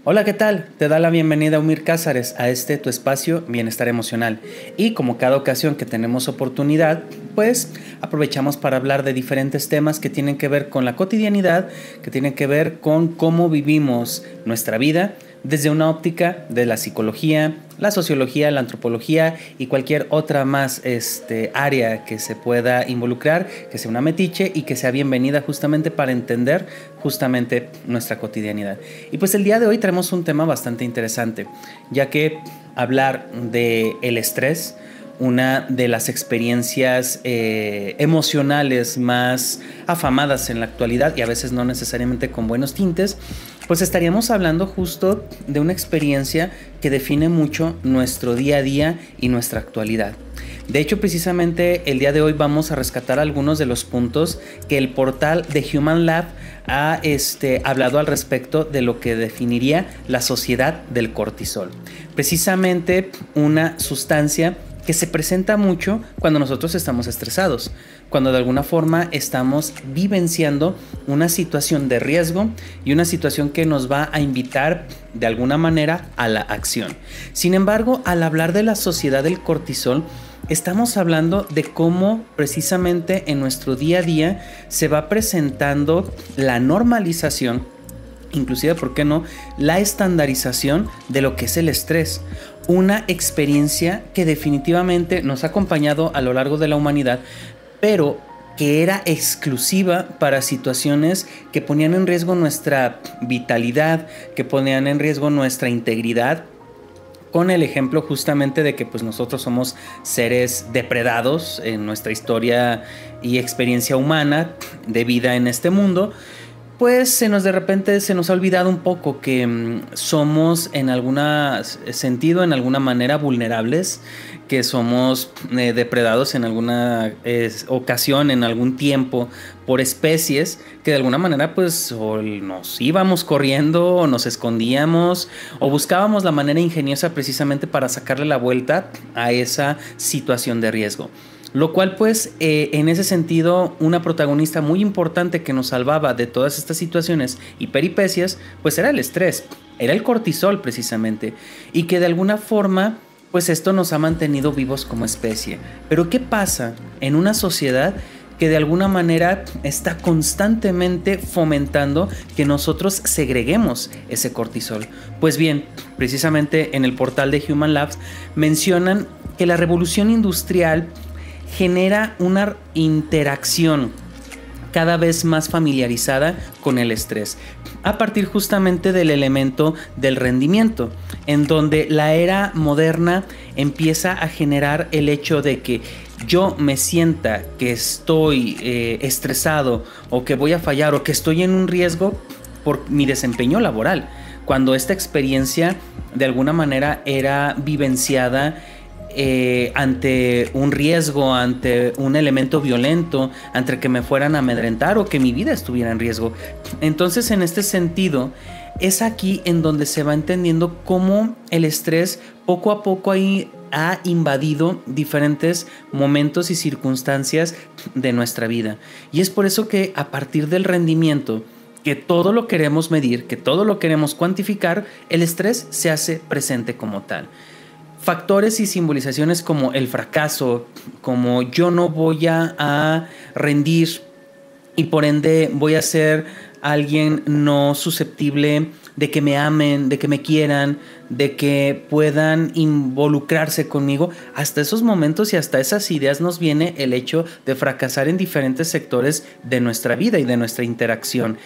Hola, ¿qué tal? Te da la bienvenida Umir Cázares a este tu espacio Bienestar Emocional. Y como cada ocasión que tenemos oportunidad, pues aprovechamos para hablar de diferentes temas que tienen que ver con la cotidianidad, que tienen que ver con cómo vivimos nuestra vida desde una óptica de la psicología, la sociología, la antropología y cualquier otra más área que se pueda involucrar, que sea una metiche y que sea bienvenida justamente para entender justamente nuestra cotidianidad. Y pues el día de hoy tenemos un tema bastante interesante, ya que hablar de el estrés, una de las experiencias emocionales más afamadas en la actualidad y a veces no necesariamente con buenos tintes, pues estaríamos hablando justo de una experiencia que define mucho nuestro día a día y nuestra actualidad. De hecho, precisamente el día de hoy vamos a rescatar algunos de los puntos que el portal de Human Lab ha hablado al respecto de lo que definiría la sociedad del cortisol. Precisamente una sustancia que se presenta mucho cuando nosotros estamos estresados, cuando de alguna forma estamos vivenciando una situación de riesgo y una situación que nos va a invitar de alguna manera a la acción. Sin embargo, al hablar de la sociedad del cortisol, estamos hablando de cómo precisamente en nuestro día a día se va presentando la normalización, inclusive, ¿por qué no?, la estandarización de lo que es el estrés. Una experiencia que definitivamente nos ha acompañado a lo largo de la humanidad, pero que era exclusiva para situaciones que ponían en riesgo nuestra vitalidad, que ponían en riesgo nuestra integridad, con el ejemplo justamente de que pues nosotros somos seres depredados en nuestra historia y experiencia humana de vida en este mundo. Pues de repente se nos ha olvidado un poco que somos en algún sentido, en alguna manera vulnerables, que somos depredados en alguna ocasión, en algún tiempo, por especies que de alguna manera pues o nos íbamos corriendo o nos escondíamos o buscábamos la manera ingeniosa precisamente para sacarle la vuelta a esa situación de riesgo. Lo cual pues en ese sentido una protagonista muy importante que nos salvaba de todas estas situaciones y peripecias pues era el estrés, era el cortisol precisamente, y que de alguna forma pues esto nos ha mantenido vivos como especie. Pero ¿qué pasa en una sociedad que de alguna manera está constantemente fomentando que nosotros segreguemos ese cortisol? Pues bien, precisamente en el portal de Human Labs mencionan que la revolución industrial genera una interacción cada vez más familiarizada con el estrés, a partir justamente del elemento del rendimiento, en donde la era moderna empieza a generar el hecho de que yo me sienta que estoy estresado o que voy a fallar o que estoy en un riesgo por mi desempeño laboral, cuando esta experiencia de alguna manera era vivenciada ante un riesgo, ante un elemento violento, ante que me fueran a amedrentar o que mi vida estuviera en riesgo. Entonces, en este sentido, es aquí en donde se va entendiendo cómo el estrés poco a poco ahí ha invadido diferentes momentos y circunstancias de nuestra vida. Y es por eso que a partir del rendimiento, que todo lo queremos medir, que todo lo queremos cuantificar, el estrés se hace presente como tal. Factores y simbolizaciones como el fracaso, como yo no voy a rendir y por ende voy a ser alguien no susceptible de que me amen, de que me quieran, de que puedan involucrarse conmigo. Hasta esos momentos y hasta esas ideas nos viene el hecho de fracasar en diferentes sectores de nuestra vida y de nuestra interacción.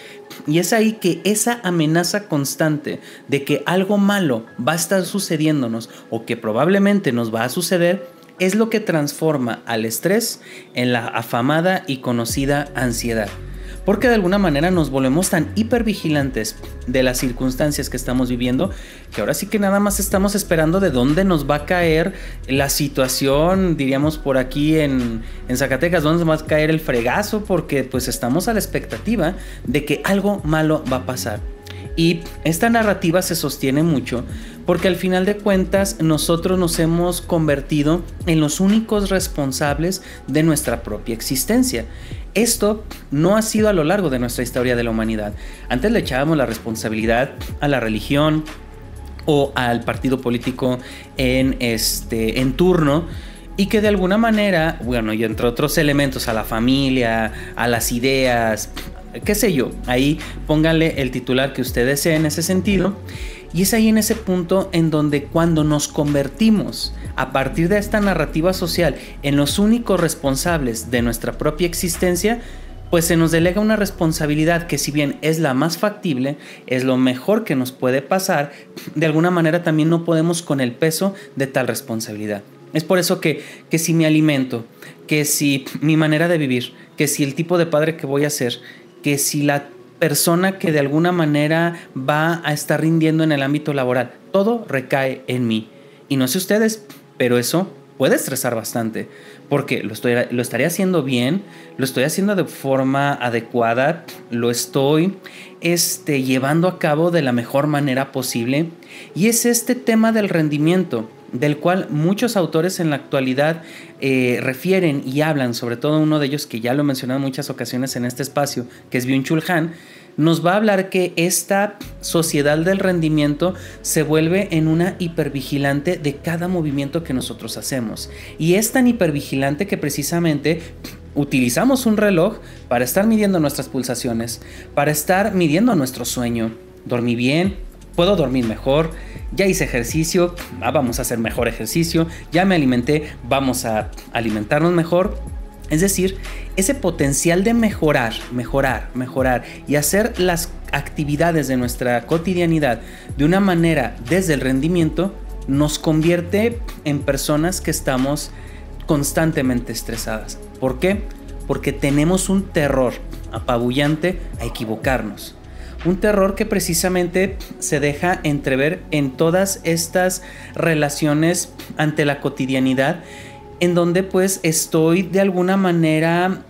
Y es ahí que esa amenaza constante de que algo malo va a estar sucediéndonos o que probablemente nos va a suceder es lo que transforma al estrés en la afamada y conocida ansiedad. Porque de alguna manera nos volvemos tan hipervigilantes de las circunstancias que estamos viviendo que ahora sí que nada más estamos esperando de dónde nos va a caer la situación, diríamos por aquí en Zacatecas, dónde nos va a caer el fregazo, porque pues estamos a la expectativa de que algo malo va a pasar. Y esta narrativa se sostiene mucho porque al final de cuentas nosotros nos hemos convertido en los únicos responsables de nuestra propia existencia. Esto no ha sido a lo largo de nuestra historia de la humanidad. Antes le echábamos la responsabilidad a la religión o al partido político en turno, y que de alguna manera, bueno, y entre otros elementos, a la familia, a las ideas, qué sé yo, ahí pónganle el titular que usted desee en ese sentido. Y es ahí en ese punto en donde cuando nos convertimos a partir de esta narrativa social en los únicos responsables de nuestra propia existencia, pues se nos delega una responsabilidad que, si bien es la más factible, es lo mejor que nos puede pasar, de alguna manera también no podemos con el peso de tal responsabilidad. Es por eso que si mi alimento, que si mi manera de vivir, que si el tipo de padre que voy a ser, que si la persona que de alguna manera va a estar rindiendo en el ámbito laboral, todo recae en mí. Y no sé ustedes, pero eso puede estresar bastante, porque lo estaré haciendo bien, lo estoy haciendo de forma adecuada, lo estoy llevando a cabo de la mejor manera posible. Y es este tema del rendimiento, del cual muchos autores en la actualidad refieren y hablan, sobre todo uno de ellos que ya lo he mencionado en muchas ocasiones en este espacio, que es Byung-Chul Han. Nos va a hablar que esta sociedad del rendimiento se vuelve en una hipervigilante de cada movimiento que nosotros hacemos. Y es tan hipervigilante que precisamente utilizamos un reloj para estar midiendo nuestras pulsaciones, para estar midiendo nuestro sueño. ¿Dormí bien? ¿Puedo dormir mejor? Ya hice ejercicio, vamos a hacer mejor ejercicio. Ya me alimenté, vamos a alimentarnos mejor. Es decir, ese potencial de mejorar y hacer las actividades de nuestra cotidianidad de una manera desde el rendimiento nos convierte en personas que estamos constantemente estresadas. ¿Por qué? Porque tenemos un terror apabullante a equivocarnos. Un terror que precisamente se deja entrever en todas estas relaciones ante la cotidianidad, en donde pues estoy de alguna manera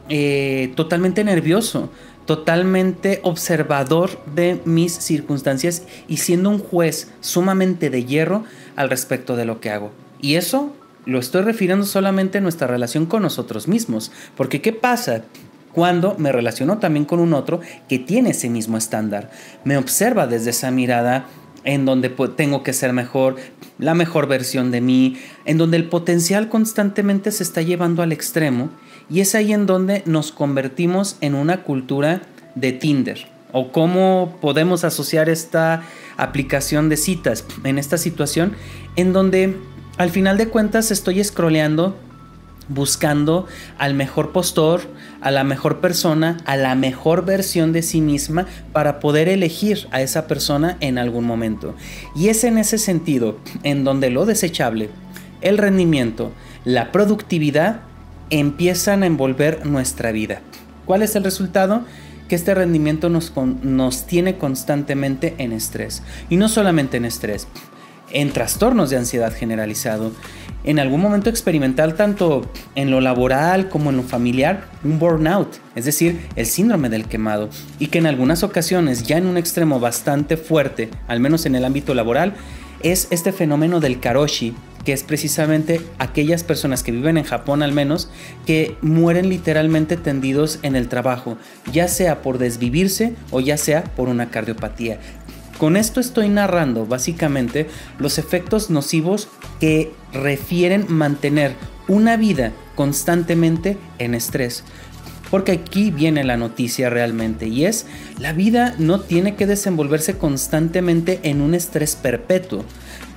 totalmente nervioso, totalmente observador de mis circunstancias y siendo un juez sumamente de hierro al respecto de lo que hago. Y eso lo estoy refiriendo solamente a nuestra relación con nosotros mismos, porque ¿qué pasa cuando me relaciono también con un otro que tiene ese mismo estándar? Me observa desde esa mirada en donde tengo que ser mejor, la mejor versión de mí, en donde el potencial constantemente se está llevando al extremo, y es ahí en donde nos convertimos en una cultura de Tinder. ¿O cómo podemos asociar esta aplicación de citas en esta situación en donde al final de cuentas estoy scrolleando, buscando al mejor postor, a la mejor persona, a la mejor versión de sí misma para poder elegir a esa persona en algún momento? Y es en ese sentido en donde lo desechable, el rendimiento, la productividad empiezan a envolver nuestra vida. ¿Cuál es el resultado? Que este rendimiento nos tiene constantemente en estrés. Y no solamente en estrés, en trastornos de ansiedad generalizado, en algún momento experimental tanto en lo laboral como en lo familiar, un burnout, es decir, el síndrome del quemado, y que en algunas ocasiones, ya en un extremo bastante fuerte, al menos en el ámbito laboral, es este fenómeno del karoshi, que es precisamente aquellas personas que viven en Japón al menos, que mueren literalmente tendidos en el trabajo, ya sea por desvivirse o ya sea por una cardiopatía. Con esto estoy narrando básicamente los efectos nocivos que refieren mantener una vida constantemente en estrés. Porque aquí viene la noticia realmente, y es: la vida no tiene que desenvolverse constantemente en un estrés perpetuo.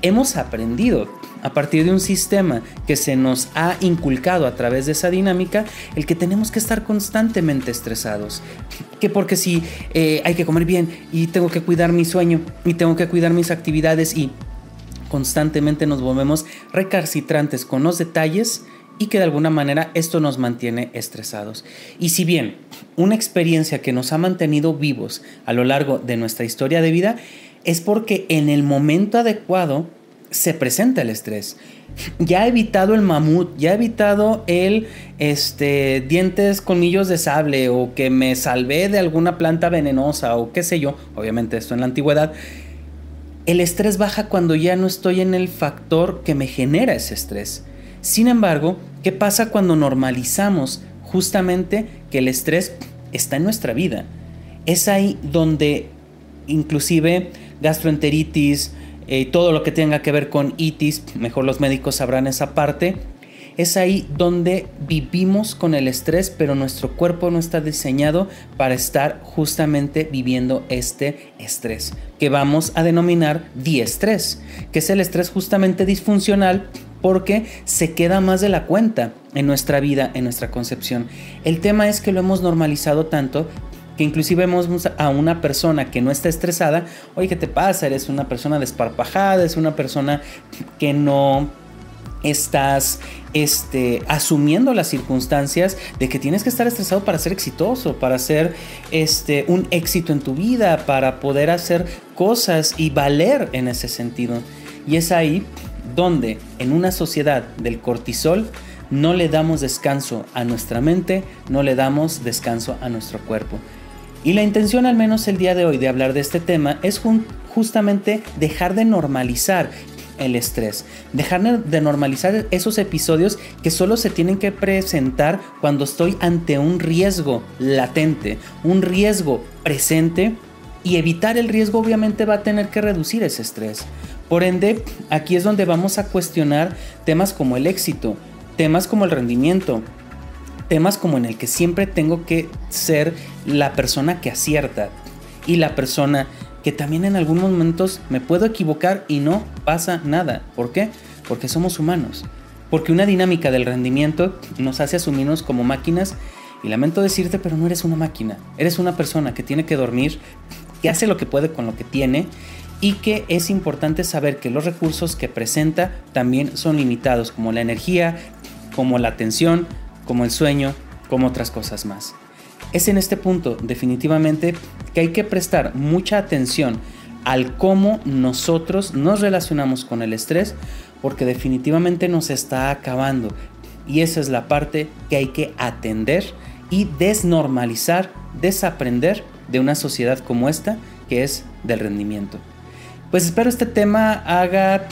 Hemos aprendido a partir de un sistema que se nos ha inculcado a través de esa dinámica, el que tenemos que estar constantemente estresados. Que porque si hay que comer bien y tengo que cuidar mi sueño y tengo que cuidar mis actividades, y constantemente nos volvemos recalcitrantes con los detalles, y que de alguna manera esto nos mantiene estresados. Y si bien una experiencia que nos ha mantenido vivos a lo largo de nuestra historia de vida, es porque en el momento adecuado se presenta el estrés. Ya he evitado el mamut, ya he evitado el dientes, colmillos de sable, o que me salvé de alguna planta venenosa, o qué sé yo. Obviamente esto en la antigüedad. El estrés baja cuando ya no estoy en el factor que me genera ese estrés. Sin embargo, ¿qué pasa cuando normalizamos justamente que el estrés está en nuestra vida? Es ahí donde inclusive gastroenteritis, todo lo que tenga que ver con itis, mejor los médicos sabrán esa parte, es ahí donde vivimos con el estrés, pero nuestro cuerpo no está diseñado para estar justamente viviendo este estrés, que vamos a denominar diestrés, que es el estrés justamente disfuncional, porque se queda más de la cuenta en nuestra vida, en nuestra concepción. El tema es que lo hemos normalizado tanto que inclusive vemos a una persona que no está estresada. Oye, ¿qué te pasa? Eres una persona desparpajada, es una persona que no estás asumiendo las circunstancias de que tienes que estar estresado para ser exitoso, para ser un éxito en tu vida, para poder hacer cosas y valer en ese sentido. Y es ahí donde en una sociedad del cortisol no le damos descanso a nuestra mente, no le damos descanso a nuestro cuerpo. Y la intención, al menos el día de hoy, de hablar de este tema es justamente dejar de normalizar el estrés, dejar de normalizar esos episodios que solo se tienen que presentar cuando estoy ante un riesgo latente, un riesgo presente, y evitar el riesgo obviamente va a tener que reducir ese estrés. Por ende, aquí es donde vamos a cuestionar temas como el éxito, temas como el rendimiento, temas como en el que siempre tengo que ser la persona que acierta y la persona que también en algunos momentos me puedo equivocar y no pasa nada. ¿Por qué? Porque somos humanos. Porque una dinámica del rendimiento nos hace asumirnos como máquinas, y lamento decirte, pero no eres una máquina. Eres una persona que tiene que dormir, que hace lo que puede con lo que tiene, y que es importante saber que los recursos que presenta también son limitados, como la energía, como la atención, como el sueño, como otras cosas más. Es en este punto definitivamente que hay que prestar mucha atención al cómo nosotros nos relacionamos con el estrés, porque definitivamente nos está acabando, y esa es la parte que hay que atender y desnormalizar, desaprender de una sociedad como esta, que es del rendimiento. Pues espero este tema haga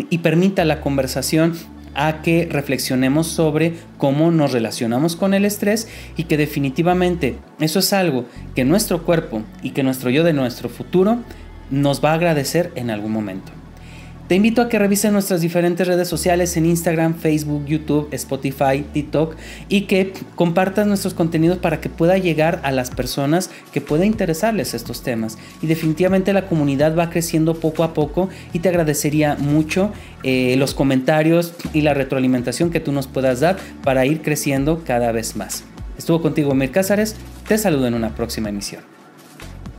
y permita la conversación a que reflexionemos sobre cómo nos relacionamos con el estrés, y que definitivamente eso es algo que nuestro cuerpo y que nuestro yo de nuestro futuro nos va a agradecer en algún momento. Te invito a que revises nuestras diferentes redes sociales en Instagram, Facebook, YouTube, Spotify, TikTok, y que compartas nuestros contenidos para que pueda llegar a las personas que pueda interesarles estos temas. Y definitivamente la comunidad va creciendo poco a poco, y te agradecería mucho los comentarios y la retroalimentación que tú nos puedas dar para ir creciendo cada vez más. Estuvo contigo Mir Cázares, te saludo en una próxima emisión.